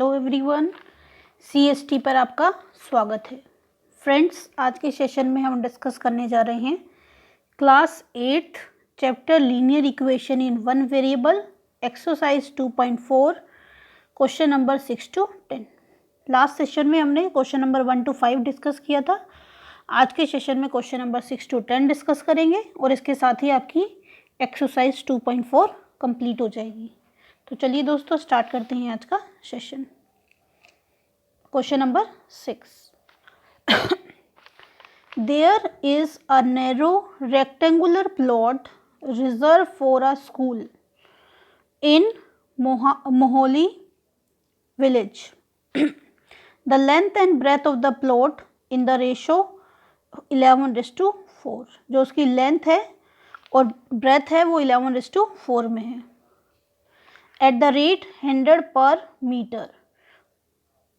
Hello everyone, CST पर आपका स्वागत है। फ्रेंड्स, आज के सेशन में हम डिस्कस करने जा रहे हैं class 8 chapter linear equation in one variable exercise 2.4 question number 6 to 10। Last session में हमने क्वेश्चन नंबर 1 to 5 डिस्कस किया था। आज के सेशन में क्वेश्चन नंबर 6 to 10 डिस्कस करेंगे और इसके साथ ही आपकी एक्सरसाइज 2.4 कंप्लीट हो जाएगी। तो चलिए दोस्तों, स्टार्ट करते हैं आज का session. Question number 6। There is a narrow rectangular plot reserved for a school in Moholi village. The length and breadth of the plot in the ratio 11:4। जो उसकी लेंथ है और ब्रेथ है वो 11:4 में है। At the rate 100 per meter,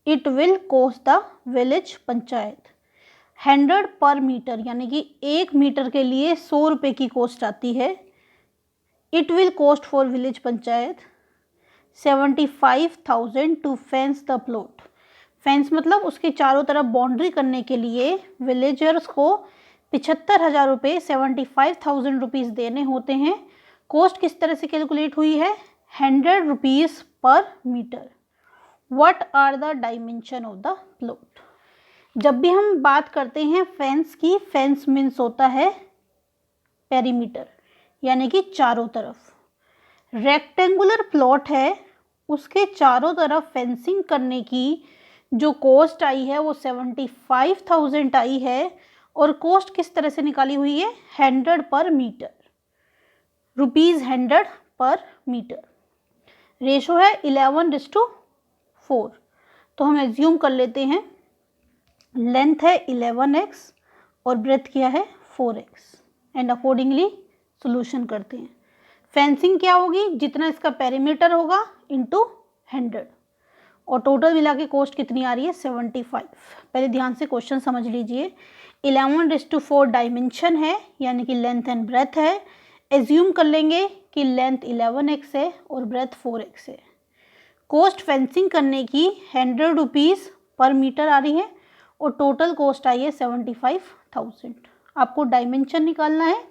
it will cost the village panchayat. 100 पर metre यानी कि 1 मीटर के लिए 100 रुपये की कॉस्ट आती है। It will cost for village panchayat 75,000 to fence the plot. Fence मतलब उसके चारों तरफ बाउंड्री करने के लिए विलेजर्स को 75,000 रुपये 75,000 रुपीज़ देने होते हैं। कॉस्ट किस तरह से कैलकुलेट हुई है? 100 रुपीज़ पर metre. What are the dimension of the plot? जब भी हम बात करते हैं फेंस की, फेंस मीन्स होता है पेरीमीटर यानी कि चारों तरफ। रेक्टेंगुलर प्लॉट है, उसके चारों तरफ फेंसिंग करने की जो कॉस्ट आई है वो 75,000 आई है। और कॉस्ट किस तरह से निकाली हुई है? 100 पर मीटर, रुपीज़ 100 पर मीटर। रेशो है 11:4। तो हम एज्यूम कर लेते हैं लेंथ है 11x और ब्रेथ क्या है 4x एंड अकॉर्डिंगली सोल्यूशन करते हैं। फेंसिंग क्या होगी? जितना इसका पेरीमीटर होगा इंटू 100 और टोटल मिला के कॉस्ट कितनी आ रही है? 75। पहले ध्यान से क्वेश्चन समझ लीजिए। 11:4 डायमेंशन है यानी कि लेंथ एंड ब्रेथ है। एज्यूम कर लेंगे कि लेंथ 11x है और ब्रेथ 4x है। कॉस्ट फेंसिंग करने की 100 रुपीज़ पर मीटर आ रही है और टोटल कॉस्ट आई है 75,000। आपको डायमेंशन निकालना है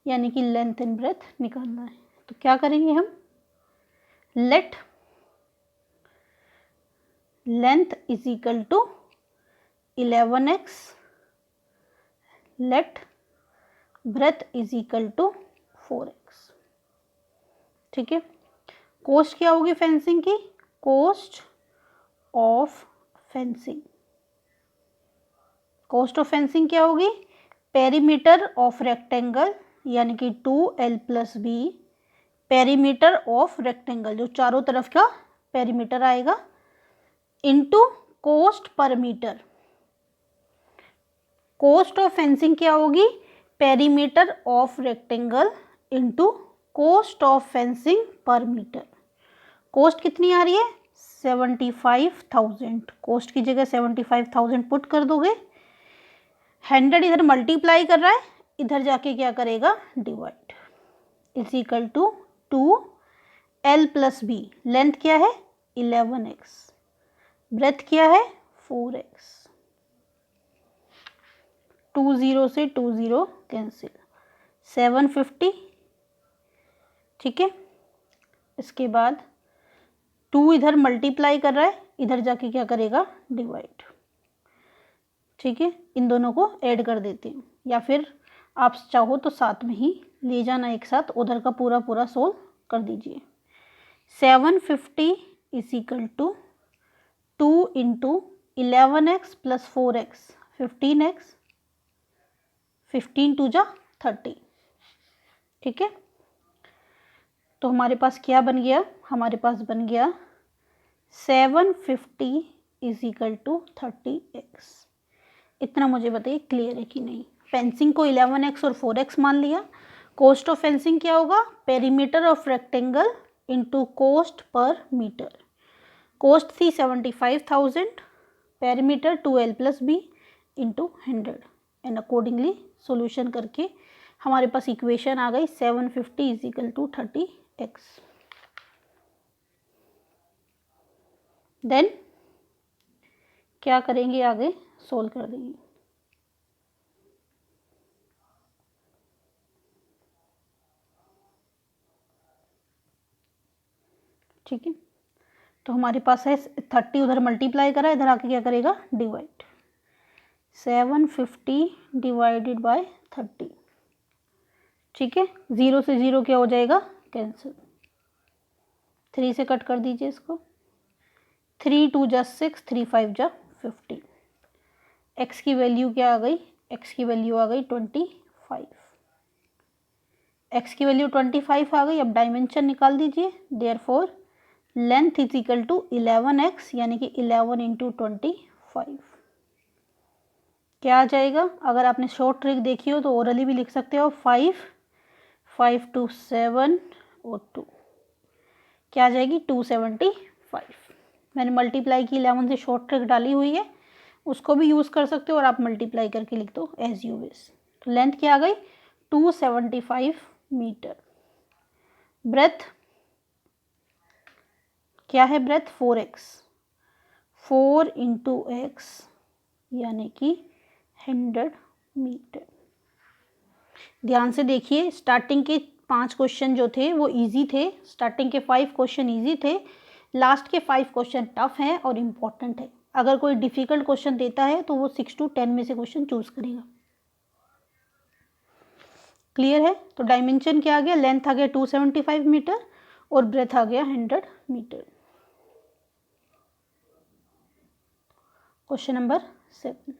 यानी कि लेंथ एंड ब्रेथ निकालना है। तो क्या करेंगे हम? Let length is equal to 11x, let breadth is equal to 4x। ठीक है। कॉस्ट क्या होगी फेंसिंग की? Cost of fencing. Cost of fencing क्या होगी? पेरीमीटर ऑफ रेक्टेंगल यानी कि 2l+b, पेरीमीटर ऑफ रेक्टेंगल जो चारों तरफ का पेरीमीटर आएगा, into cost per metre. Cost of fencing क्या होगी? Perimeter of rectangle into cost of fencing per metre. Cost कितनी आ रही है? 75,000। कॉस्ट की जगह 75,000 पुट कर दोगे। 100 इधर मल्टीप्लाई कर रहा है, इधर जाके क्या करेगा? Divide. Is equal to 2l+b। Length क्या है? 11x। ब्रेथ क्या है? 4x। 20 से 20 कैंसिल, 750। ठीक है। इसके बाद 2 इधर मल्टीप्लाई कर रहा है, इधर जाके क्या करेगा? डिवाइड। ठीक है। इन दोनों को ऐड कर देते हैं या फिर आप चाहो तो साथ में ही ले जाना एक साथ, उधर का पूरा पूरा सोल्व कर दीजिए। 750 is equal to 2 into 11x plus 4x 15x, 15 2 जा 30। ठीक है। तो हमारे पास क्या बन गया? हमारे पास बन गया 750 इज इक्वल टू 30x। इतना मुझे बताइए क्लियर है कि नहीं? फेंसिंग को 11x और 4x मान लिया। कॉस्ट ऑफ फेंसिंग क्या होगा? Perimeter of rectangle into cost per metre. Cost थी 75,000, perimeter 2l+b into 100 and accordingly solution करके हमारे पास इक्वेशन आ गई 750 is equal to 30x। Then क्या करेंगे, आगे सोल्व कर देंगे। ठीक है, तो हमारे पास है 30, उधर मल्टीप्लाई करा, इधर आके क्या करेगा, डिवाइड। 750 divided by 30। ठीक है, 0 से 0 क्या हो जाएगा, कैंसिल। 3 से कट कर दीजिए इसको। 3 2 जा 6, 3 5 जा 50। एक्स की वैल्यू क्या आ गई, एक्स की वैल्यू आ गई 25। एक्स की वैल्यू 25 आ गई। अब डायमेंशन निकाल दीजिए। Therefore length is equal to 11x, यानी कि 11 इंटू 25। क्या आ जाएगा, अगर आपने शॉर्ट ट्रिक देखी हो तो ओरली भी लिख सकते हो। 5 5 2 7 और 2 क्या आ जाएगी, 275। मैंने मल्टीप्लाई की 11 से, शॉर्ट ट्रिक डाली हुई है, उसको भी यूज़ कर सकते हो, और आप मल्टीप्लाई करके लिख दो एज यू विश। तो लेंथ क्या आ गई, 275 मीटर। ब्रेथ क्या है, ब्रेथ 4x, 4 इंटू एक्स यानी कि 100 मीटर। ध्यान से देखिए, स्टार्टिंग के 5 क्वेश्चन जो थे वो इजी थे, स्टार्टिंग के 5 क्वेश्चन इजी थे, लास्ट के 5 क्वेश्चन टफ हैं और इम्पॉर्टेंट है। अगर कोई डिफ़िकल्ट क्वेश्चन देता है तो वो 6 to 10 में से क्वेश्चन चूज करेगा। क्लियर है, तो डायमेंशन क्या आ गया, लेंथ आ गया 275 मीटर और ब्रेथ आ गया 100 metre. Question number 7,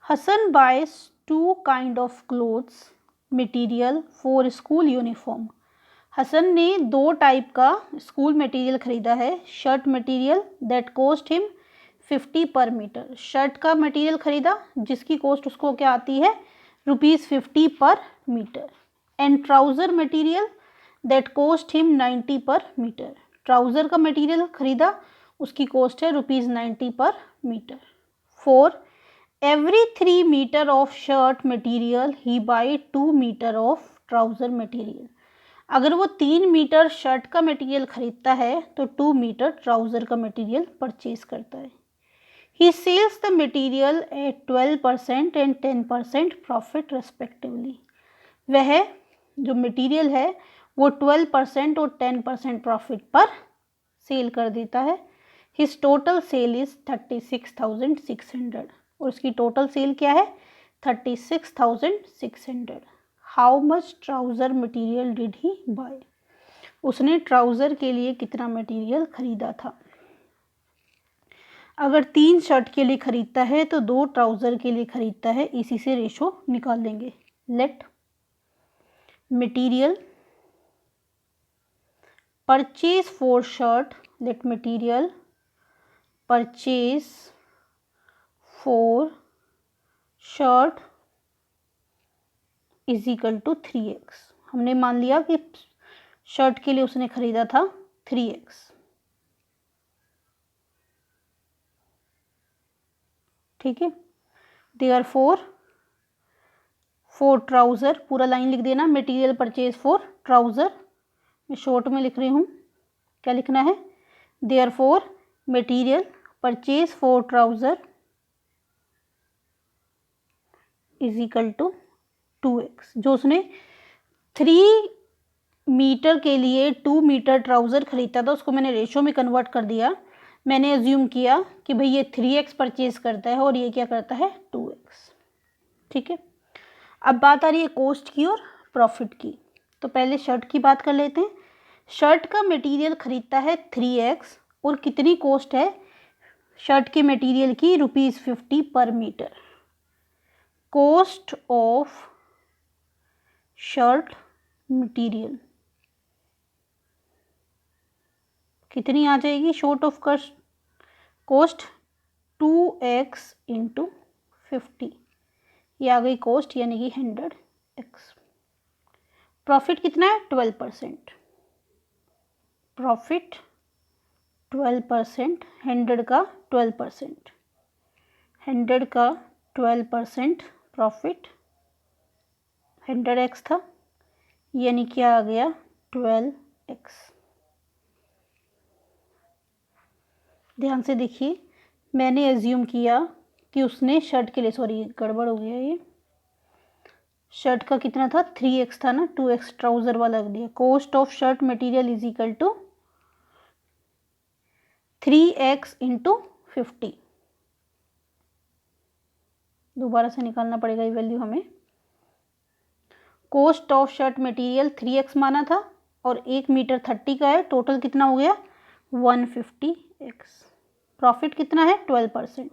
Hasan buys 2 kind of clothes material for school uniform. Hasan ने 2 टाइप का स्कूल मटेरियल खरीदा है। Shirt material that cost him 50 per metre. Shirt का मटेरियल खरीदा जिसकी कॉस्ट उसको क्या आती है, ₹50 per metre. And trouser material that cost him 90 per metre. Trouser का मटेरियल खरीदा, उसकी कॉस्ट है ₹90 per metre. For every 3 metre of shirt material he buy 2 metre of trouser material. अगर वो 3 मीटर शर्ट का मटेरियल खरीदता है तो 2 मीटर ट्राउज़र का मटेरियल परचेज करता है। He sells the material at 12% and 10% profit respectively. वह जो मटेरियल है वो 12% और 10% प्रॉफिट पर सेल कर देता है। हिज टोटल सेल इज 36,600 और उसकी टोटल सेल क्या है, 36,600। How much trouser material did he buy. उसने ट्राउज़र के लिए कितना मटेरियल खरीदा था। अगर 3 शर्ट के लिए खरीदता है तो 2 ट्राउज़र के लिए खरीदता है, इसी से रेशो निकाल देंगे। Let material purchase for shirt, let material purchase for shirt is equal to 3x। हमने मान लिया कि शर्ट के लिए उसने खरीदा था 3x। ठीक है, देयरफॉर फॉर ट्राउज़र, पूरा लाइन लिख देना, मटेरियल परचेज फॉर ट्राउज़र, मैं शॉर्ट में लिख रही हूँ, क्या लिखना है, therefore material purchase for trouser is equal to 2x। जो उसने 3 मीटर के लिए 2 मीटर ट्राउज़र खरीदा था उसको मैंने रेशो में कन्वर्ट कर दिया। मैंने एज्यूम किया कि भाई ये 3x परचेज करता है और ये क्या करता है, 2x। ठीक है, अब बात आ रही है कॉस्ट की और प्रॉफिट की। तो पहले शर्ट की बात कर लेते हैं। शर्ट का मटेरियल खरीदता है 3x और कितनी कॉस्ट है शर्ट के मटेरियल की, ₹50 per metre. Cost of shirt material कितनी आ जाएगी, short of cost 2x into 50, ये आ गई कॉस्ट यानी कि 100x। प्रॉफिट कितना है, 12%। प्रॉफिट 12%, 100 का 12%, 100 का 12% प्रॉफिट 100x था, यानी क्या आ गया 12x। ध्यान से देखिए, मैंने एज्यूम किया कि उसने शर्ट के लिए, सॉरी गड़बड़ हो गया, ये शर्ट का कितना था 3x था ना, 2x ट्राउज़र वाला लग दिया। Cost of shirt material is equal to 3x into 50। दोबारा से निकालना पड़ेगा ये वैल्यू हमें। Cost of shirt material 3x माना था और 1 मीटर 30 का है, टोटल कितना हो गया 150x। प्रॉफिट कितना है 12%।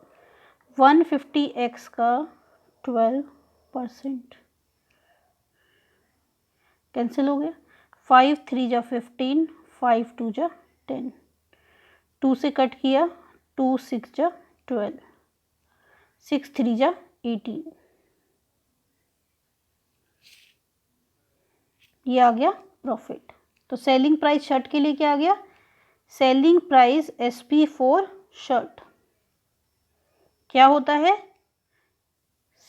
150x का 12% कैंसिल हो गया। 5 3 जा 15, 5 2 जा 10, 2 से कट किया, 2 6 जा 12, 6 3 जा 18, ये आ गया प्रॉफिट। तो सेलिंग प्राइस शर्ट के लिए क्या आ गया, selling price SP for shirt क्या होता है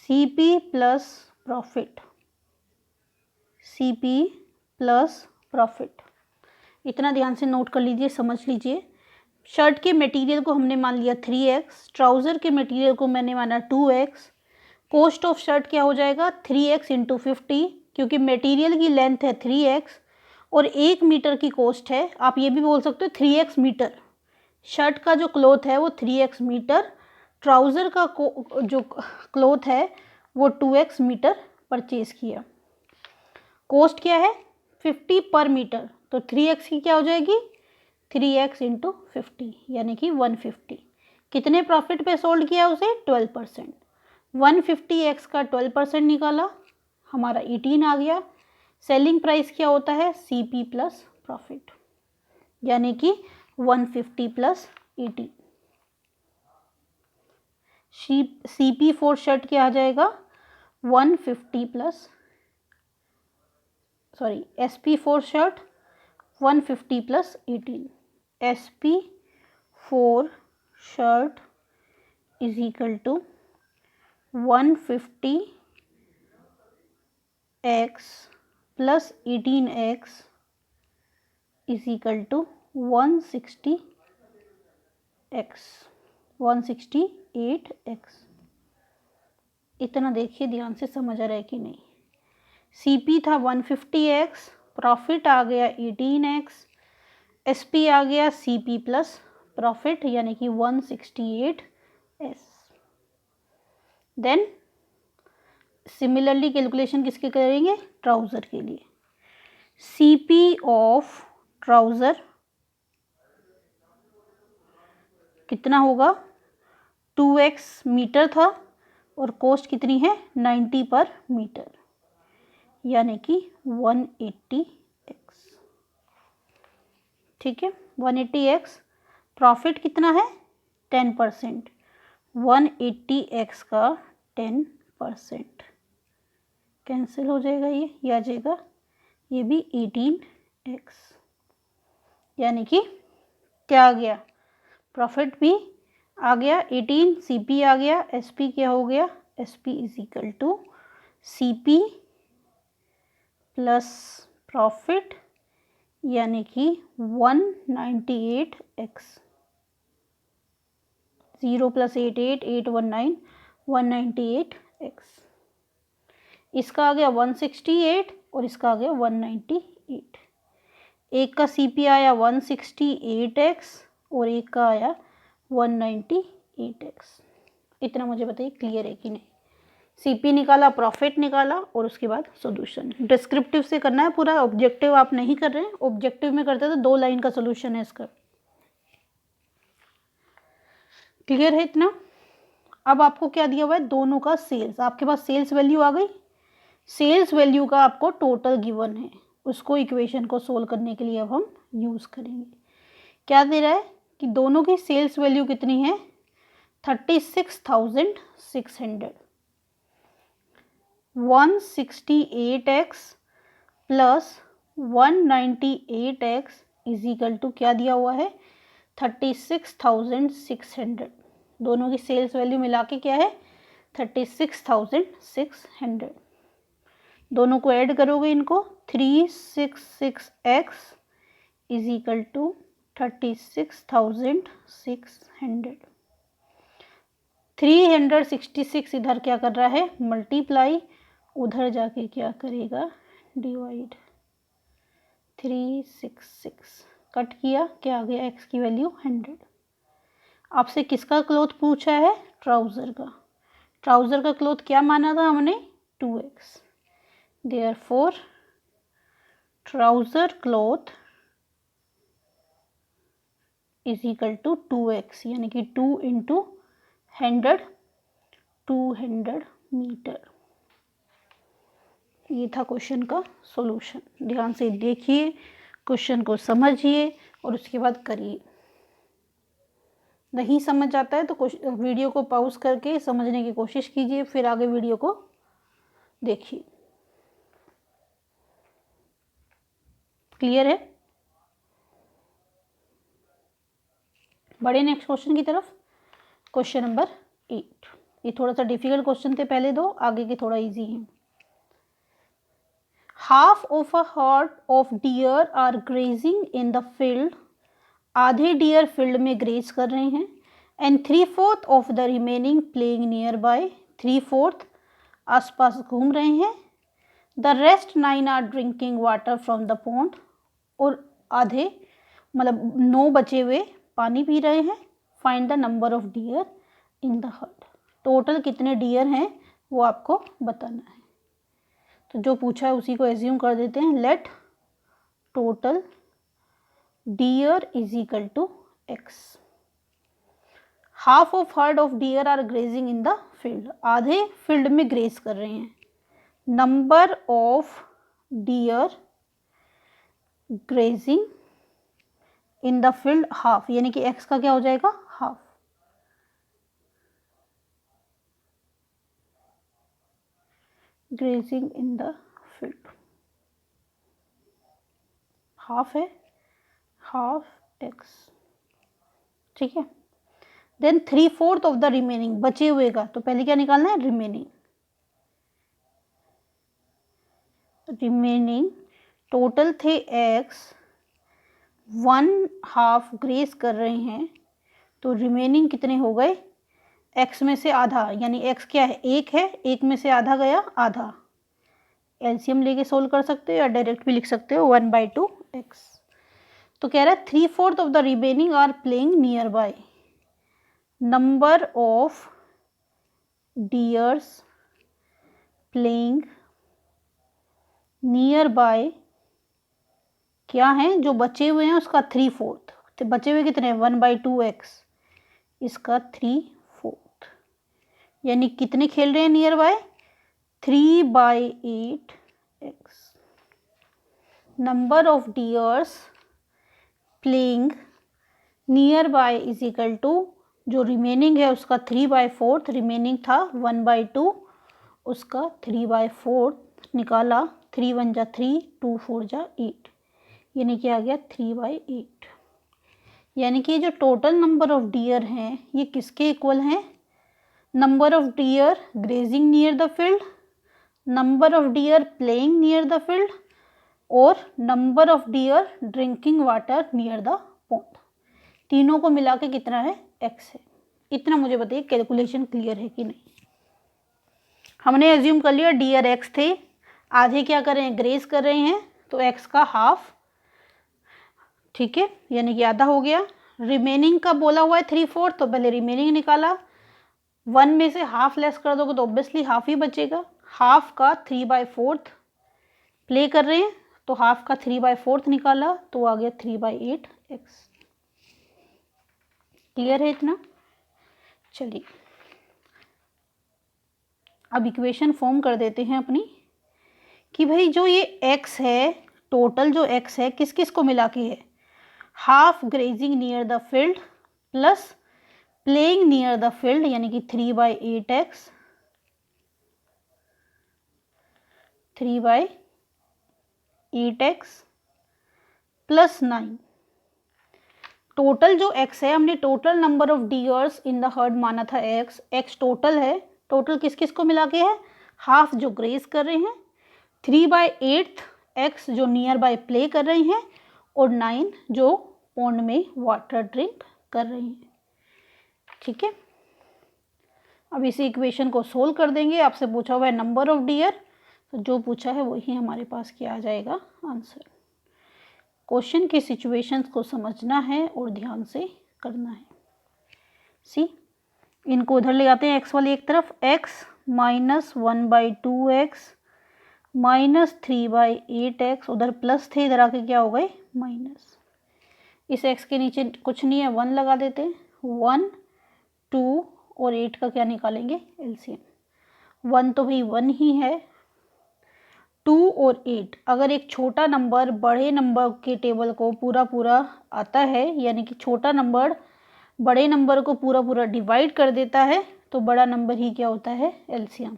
CP plus profit, CP plus profit. इतना ध्यान से नोट कर लीजिए, समझ लीजिए। शर्ट के मटेरियल को हमने मान लिया 3x, ट्राउज़र के मटेरियल को मैंने माना 2x। कॉस्ट ऑफ शर्ट क्या हो जाएगा 3x इंटू 50, क्योंकि मटेरियल की लेंथ है 3x और 1 मीटर की कॉस्ट है। आप ये भी बोल सकते हो 3x मीटर। शर्ट का जो क्लॉथ है वो 3x मीटर, ट्राउज़र का जो क्लॉथ है वो 2x मीटर परचेज़ किया। कॉस्ट क्या है 50 पर मीटर, तो 3x की क्या हो जाएगी 3x इंटू 50 यानी कि 150। कितने प्रॉफिट पे सोल्ड किया उसे 12%। 150x का 12% निकाला, हमारा 18 आ गया। सेलिंग प्राइस क्या होता है CP प्लस प्रॉफिट, यानी कि 150 प्लस 18। CP फॉर शर्ट क्या आ जाएगा 150 plus, sorry SP for shirt 150 plus 18। SP for shirt is equal to 150x plus 18x is equal to 168x। इतना देखिए ध्यान से, समझ आ रहा है कि नहीं। CP था 150x, प्रॉफिट आ गया 18x, SP आ गया CP प्लस प्रॉफिट यानी कि 168s। देन सिमिलरली कैलकुलेशन किसके करेंगे ट्राउज़र के लिए। CP ऑफ ट्राउज़र कितना होगा 2x मीटर था और कॉस्ट कितनी है 90 पर मीटर यानी कि 180x। ठीक है 180x। प्रॉफिट कितना है 10%, 180x का 10% कैंसिल हो जाएगा, ये आ जाएगा, ये भी 18x यानी कि क्या आ गया प्रॉफिट भी आ गया 18, CP आ गया, SP क्या हो गया SP is equal to CP plus profit यानी कि 198x। 0 plus 8 8 819 198x। इसका आ गया 168 और इसका आ गया 198। एक का CP आया 168x और एक का आया 198x। इतना मुझे बताइए क्लियर है कि नहीं। CP निकाला, प्रॉफिट निकाला और उसके बाद सॉल्यूशन। डिस्क्रिप्टिव से करना है पूरा, ऑब्जेक्टिव आप नहीं कर रहे हैं। ऑब्जेक्टिव में करते तो 2 लाइन का सॉल्यूशन है इसका। क्लियर है इतना। अब आपको क्या दिया हुआ है दोनों का सेल्स, आपके पास सेल्स वैल्यू आ गई। सेल्स वैल्यू का आपको टोटल गिवन है, उसको इक्वेशन को सोल्व करने के लिए अब हम यूज़ करेंगे। क्या दे रहा है कि दोनों की सेल्स वैल्यू कितनी है 36,600। 168x plus 198x is equal to क्या दिया हुआ है 36,600। दोनों की सेल्स वैल्यू मिला के क्या है 36,600। दोनों को ऐड करोगे इनको 366x इज इक्वल टू 36,600। 366 इधर क्या कर रहा है, मल्टीप्लाई, उधर जाके क्या करेगा, डिवाइड। 366 कट किया, क्या आ गया, x की वैल्यू 100। आपसे किसका क्लॉथ पूछा है, ट्राउज़र का। ट्राउज़र का क्लॉथ क्या माना था हमने, 2x। Therefore trouser cloth is equal to 2x, यानी कि 2 इंटू 100, 200 मीटर। ये था क्वेश्चन का सॉल्यूशन। ध्यान से देखिए, क्वेश्चन को समझिए और उसके बाद करिए। नहीं समझ आता है तो वीडियो को पॉज करके समझने की कोशिश कीजिए, फिर आगे वीडियो को देखिए। क्लियर है? बढ़े नेक्स्ट क्वेश्चन की तरफ। Question number 8। ये थोड़ा सा डिफिकल्ट क्वेश्चन थे पहले दो, आगे के थोड़ा इजी हैं। Half of a herd of deer are grazing in the field. आधे डियर फील्ड में ग्रेज कर रहे हैं। And 3/4 of the remaining playing nearby. 3/4 आसपास घूम रहे हैं। The rest 9 are drinking water from the pond. और आधे मतलब 9 बचे हुए पानी पी रहे हैं। Find the number of deer in the heard. Total कितने डियर हैं वो आपको बताना है। तो जो पूछा है उसी को एज्यूम कर देते हैं। Let total deer is equal to x। Half of herd of deer are grazing in the field. आधे फील्ड में ग्रेज कर रहे हैं। Number of deer grazing in the field half, यानी कि x का क्या हो जाएगा, half. Grazing in the field half है, हाफ x, ठीक है। देन 3/4 ऑफ द रिमेनिंग, बचे हुए का, तो पहले क्या निकालना है, रिमेनिंग। रिमेनिंग टोटल थे x, 1/2 ग्रेस कर रहे हैं, तो रिमेनिंग कितने हो गए, x में से आधा, यानी x क्या है, 1 है, 1 में से आधा गया, आधा। एलसीएम लेके सोल्व कर सकते हो या डायरेक्ट भी लिख सकते हो, 1/2 x। तो कह रहा है 3/4 of the remaining are playing nearby. Number of deers playing nearby क्या है, जो बचे हुए हैं उसका 3/4। तो बचे हुए कितने, 1/2 x, इसका 3/4, यानी कितने खेल रहे हैं nearby, 3/8 x। Number of deers playing nearby is equal to, जो रिमेनिंग है उसका 3/4, रिमेनिंग था 1/2, उसका 3/4 निकाला। 3 1 जा 3, 2 4 जा 8, यानी कि आ गया 3/8। यानी कि जो टोटल नंबर ऑफ डियर हैं ये किसके इक्वल हैं, number of deer grazing near the field, number of deer playing near the field, और number of deer drinking water near the pond. तीनों को मिला के कितना है, x है। इतना मुझे बताइए कैलकुलेशन क्लियर है कि नहीं। हमने एज्यूम कर लिया डियर x थे, आधे क्या कर रहे हैं, ग्रेज कर रहे हैं, तो x का हाफ, ठीक है, यानी कि आधा हो गया। रिमेनिंग का बोला हुआ है 3/4, तो पहले रिमेनिंग निकाला। 1 में से हाफ लेस कर दोगे तो ऑब्वियसली हाफ ही बचेगा। हाफ का 3/4 प्ले कर रहे हैं, तो हाफ का 3/4 निकाला, तो आ गया 3/8 x। क्लियर है इतना। चलिए अब इक्वेशन फॉर्म कर देते हैं अपनी, कि भाई जो ये x है, टोटल जो x है किस किस को मिला के है, half grazing near the field plus playing near the field, यानी कि 3/8 x, 3/8 x प्लस 9। टोटल जो x है, हमने total number of deers in the heard माना था x, x टोटल है। टोटल किस किस को मिला के है, हाफ जो ग्रेज कर रहे हैं, 3/8 x जो नियर बाय प्ले कर रहे हैं, और 9 जो पॉन्ड में वाटर ड्रिंक कर रहे हैं, ठीक है। अब इसी इक्वेशन को सोल्व कर देंगे। आपसे पूछा हुआ है नंबर ऑफ डियर, तो जो पूछा है वही हमारे पास क्या आ जाएगा आंसर। क्वेश्चन के सिचुएशंस को समझना है और ध्यान से करना है। सी, इनको उधर ले आते हैं, एक्स वाली एक तरफ, x minus 1/2x minus 3/8x, उधर प्लस थे, इधर आके क्या हो गए माइनस। इस x के नीचे कुछ नहीं है, 1 लगा देते हैं। 1, 2 और 8 का क्या निकालेंगे एलसीएम। 1 तो भाई 1 ही है, 2 और 8, अगर एक छोटा नंबर बड़े नंबर के टेबल को पूरा पूरा आता है, यानी कि छोटा नंबर बड़े नंबर को पूरा पूरा डिवाइड कर देता है, तो बड़ा नंबर ही क्या होता है एलसीएम।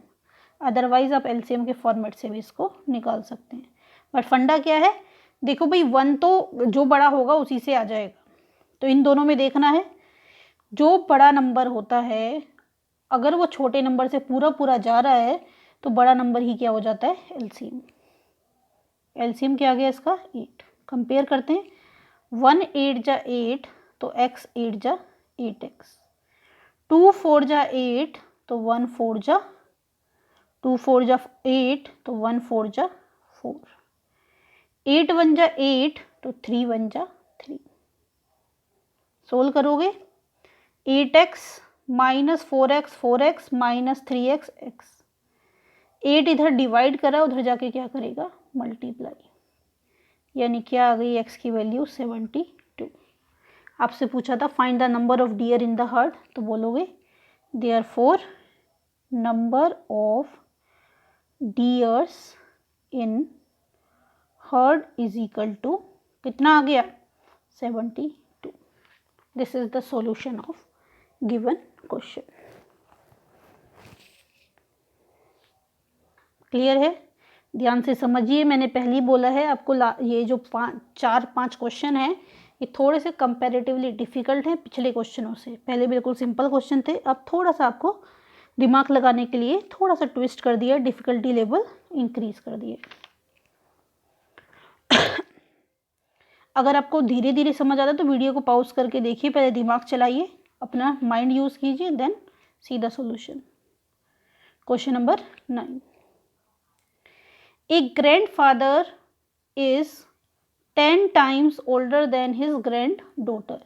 अदरवाइज आप एलसीएम के फॉर्मेट से भी इसको निकाल सकते हैं। बट फंडा क्या है, देखो भाई 1 तो जो बड़ा होगा उसी से आ जाएगा, तो इन दोनों में देखना है। जो बड़ा नंबर होता है अगर वो छोटे नंबर से पूरा पूरा जा रहा है तो बड़ा नंबर ही क्या हो जाता है एलसीएम। एलसीएम क्या आ गया इसका 8। कंपेयर करते हैं, 1 8 जा 8 तो x 8 जा 8x, 2 4 जा 8 तो 1 4 जा 2 4 जा 8 तो 1 4 जा 4, 8 1 जा 8 तो 3 1 जा 3। सोल्व करोगे 8x minus 4x minus 3x x, 8 इधर डिवाइड करा, उधर जाके क्या करेगा मल्टीप्लाई, यानी क्या आ गई x की वैल्यू 72। आपसे पूछा था find the number of deer in the herd, तो बोलोगे therefore number of deers in herd is equal to कितना आ गया 72। This is the solution of given question. Clear है? ध्यान से समझिए, मैंने पहले ही बोला है आपको ये जो 4-5 क्वेश्चन हैं ये थोड़े से कंपैरेटिवली डिफ़िकल्ट हैं पिछले क्वेश्चनों से। पहले बिल्कुल सिंपल क्वेश्चन थे, अब थोड़ा सा आपको दिमाग लगाने के लिए थोड़ा सा ट्विस्ट कर दिया, डिफ़िकल्टी लेवल इंक्रीज कर दिए। अगर आपको धीरे धीरे समझ आता है तो वीडियो को पॉज करके देखिए, पहले दिमाग चलाइए, अपना माइंड यूज़ कीजिए, then see the solution. Question number 9, A grandfather is 10 times older than his granddaughter.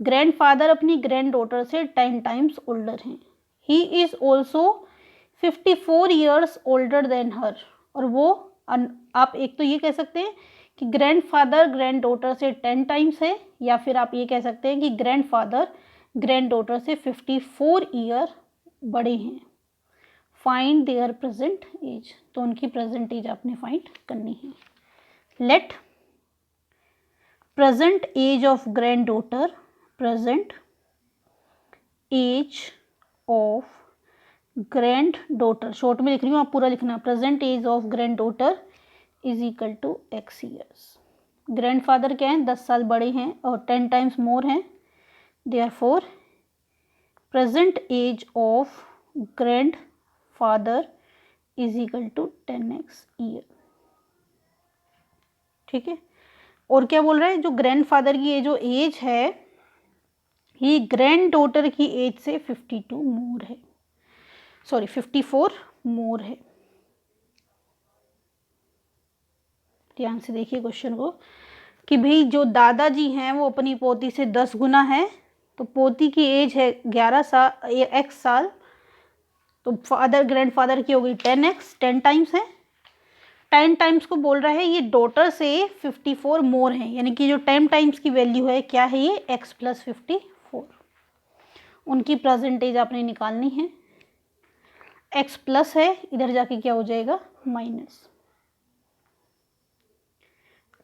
Grandfather अपनी granddaughter से 10 times older हैं. He is also 54 years older than her. और वो आप एक तो ये कह सकते हैं कि grandfather granddaughter से 10 times है, या फिर आप ये कह सकते हैं कि grandfather granddaughter से 54 year बड़े हैं। फाइंड देयर प्रेजेंट एज, तो उनकी प्रेजेंट एज आपने फाइंड करनी है। Let present age of granddaughter, present age of granddaughter, short में लिख रही हूँ, आप पूरा लिखना, present age of granddaughter is equal to x years. Grandfather क्या है 10 साल बड़े हैं और 10 टाइम्स मोर हैं, therefore present age of grandfather is equal to 10x year. ठीक है, और क्या बोल रहा है, जो ग्रैंड फादर की ये जो एज है ये ग्रैंड डॉटर की एज से 52 मोर है, सॉरी 54 मोर है। ध्यान से देखिए क्वेश्चन को कि भाई जो दादाजी हैं वो अपनी पोती से 10 गुना है, तो पोती की एज है 11 साल x साल, तो फादर ग्रैंड फादर की हो गई 10x, 10 टाइम्स है। 10 टाइम्स को बोल रहा है ये डॉटर से 54 मोर है, यानी कि जो 10 टाइम्स की वैल्यू है क्या है ये x प्लस 54। उनकी परसेंटेज आपने निकालनी है, x प्लस है, इधर जाके क्या हो जाएगा माइनस,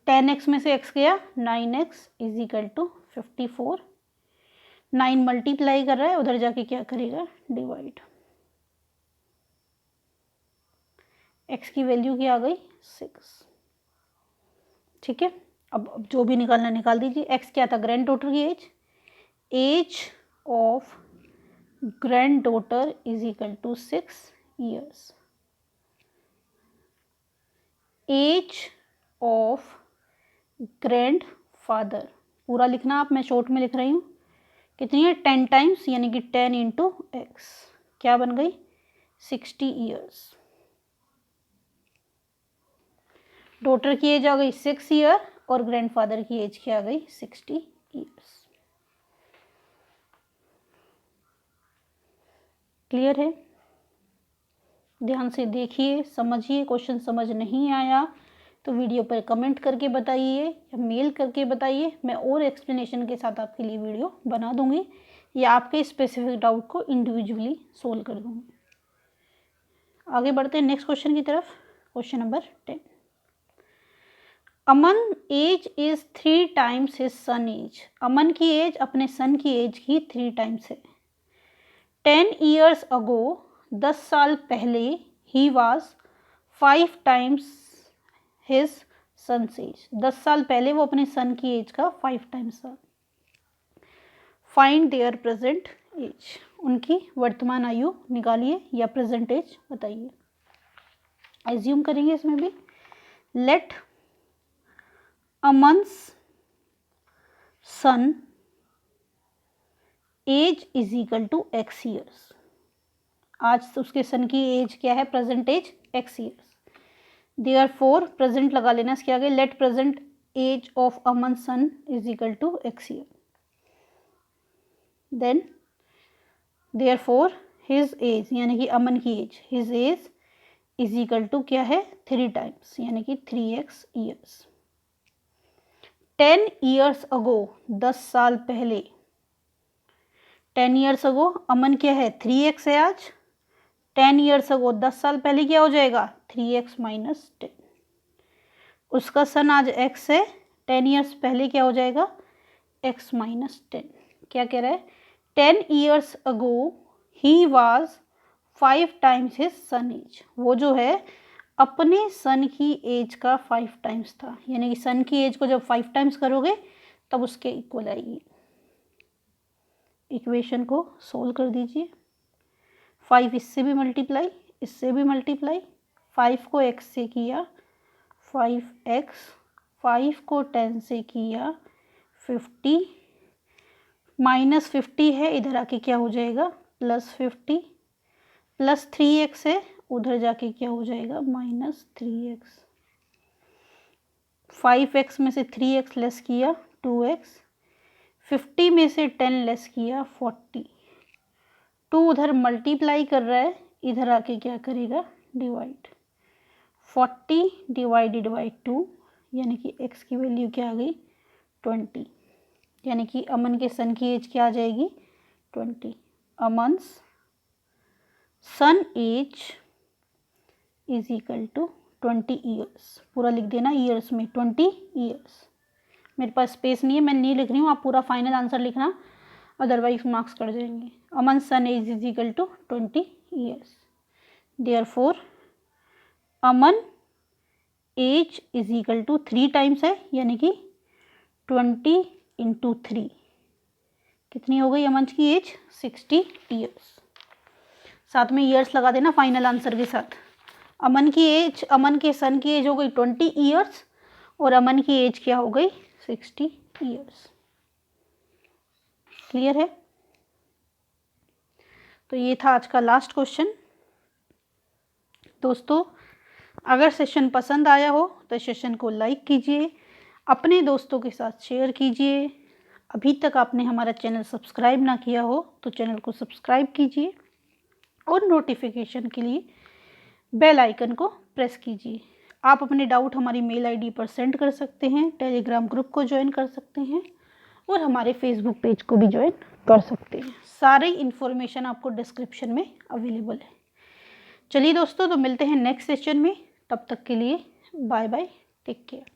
10x में से x गया 9x is equal to 54, 9 multiply कर रहा है, उधर जाके क्या करेगा डिवाइड, x की वैल्यू क्या आ गई 6। ठीक है, अब जो भी निकालना निकाल दीजिए। x क्या था ग्रैंड डॉटर की age, age of granddaughter is equal to 6 years, age of grandfather पूरा लिखना आप, मैं शॉर्ट में लिख रही हूँ, कितनी है 10 टाइम्स, यानी कि 10 इंटू एक्स, क्या बन गई 60 ईयर्स। डॉटर की एज आ गई 6 ईयर और ग्रैंडफादर की एज क्या आ गई 60 ईयर्स। क्लियर है? ध्यान से देखिए, समझिए। क्वेश्चन समझ नहीं आया तो वीडियो पर कमेंट करके बताइए या मेल करके बताइए, मैं और एक्सप्लेनेशन के साथ आपके लिए वीडियो बना दूंगी या आपके स्पेसिफिक डाउट को इंडिविजुअली सोल्व कर दूंगी। आगे बढ़ते हैं नेक्स्ट क्वेश्चन की तरफ। Question number 10। Aman age is 3 times his son age. Aman की एज अपने सन की एज की 3 टाइम्स है। 10 ईयर्स अगो, 10 साल पहले, he was 5 times his son age. 10 साल पहले वो अपने सन की एज का 5 टाइम्स था। Find their present age. उनकी वर्तमान आयु निकालिए या प्रेजेंट एज बताइए। एज्यूम करेंगे इसमें भी। Let Aman's son age is equal to X years. आज उसके सन की एज क्या है, present age X years. Therefore present लगा लेना, इसके आगे let present age of Aman son is equal to X year. Then therefore his age यानी कि अमन की age, his age is equal to क्या है 3 टाइम्स यानी कि 3x ईयर्स। 10 ईयर्स अगो, 10 साल पहले। 10 ईयर्स अगो अमन क्या है 3x है आज। 10 ईयर्स अगो 10 साल पहले क्या हो जाएगा 3x माइनस 10। उसका सन आज x है, 10 ईयर्स पहले क्या हो जाएगा x माइनस 10। क्या कह रहा है 10 years ago he was 5 times his son age. वो जो है अपने सन की एज का 5 टाइम्स था, यानी कि सन की एज को जब 5 टाइम्स करोगे तब उसके इक्वल आएगी। इक्वेशन को सोल्व कर दीजिए। 5 इससे भी मल्टीप्लाई, इससे भी मल्टीप्लाई। 5 को x से किया 5x, 5 को 10 से किया 50, माइनस 50 है इधर आके क्या हो जाएगा प्लस 50, प्लस 3x है उधर जाके क्या हो जाएगा माइनस 3x। 5x में से 3x लेस किया 2x, 50 में से 10 लेस किया 40। 2 उधर मल्टीप्लाई कर रहा है, इधर आके क्या करेगा डिवाइड। 40 डिवाइडेड बाई 2 यानी कि x की वैल्यू क्या आ गई 20, यानी कि अमन के सन की एज क्या आ जाएगी 20। Aman's son age is equal to 20 years. पूरा लिख देना ईयर्स में 20 ईयर्स। मेरे पास स्पेस नहीं है, मैं नहीं लिख रही हूँ, आप पूरा फाइनल आंसर लिखना अदरवाइज मार्क्स कट जाएंगे। Aman son age is equal to 20 years. Therefore Aman age is equal to 3 times है यानी कि 20 इंटू 3 कितनी हो गई अमन की एज 60 ईयर्स। साथ में ईयर्स लगा देना फाइनल आंसर के साथ। अमन की एज, अमन के सन की एज हो गई 20 ईयर्स और अमन की एज क्या हो गई 60 ईयर्स। क्लियर है? तो ये था आज का लास्ट क्वेश्चन। दोस्तों अगर सेशन पसंद आया हो तो सेशन को लाइक कीजिए, अपने दोस्तों के साथ शेयर कीजिए। अभी तक आपने हमारा चैनल सब्सक्राइब ना किया हो तो चैनल को सब्सक्राइब कीजिए और नोटिफिकेशन के लिए बेल आइकन को प्रेस कीजिए। आप अपने डाउट हमारी मेल आईडी पर सेंड कर सकते हैं, टेलीग्राम ग्रुप को ज्वाइन कर सकते हैं और हमारे फेसबुक पेज को भी ज्वाइन कर सकते हैं। सारी इन्फॉर्मेशन आपको डिस्क्रिप्शन में अवेलेबल है। चलिए दोस्तों, तो मिलते हैं नेक्स्ट सेशन में। तब तक के लिए बाय बाय, टेक केयर।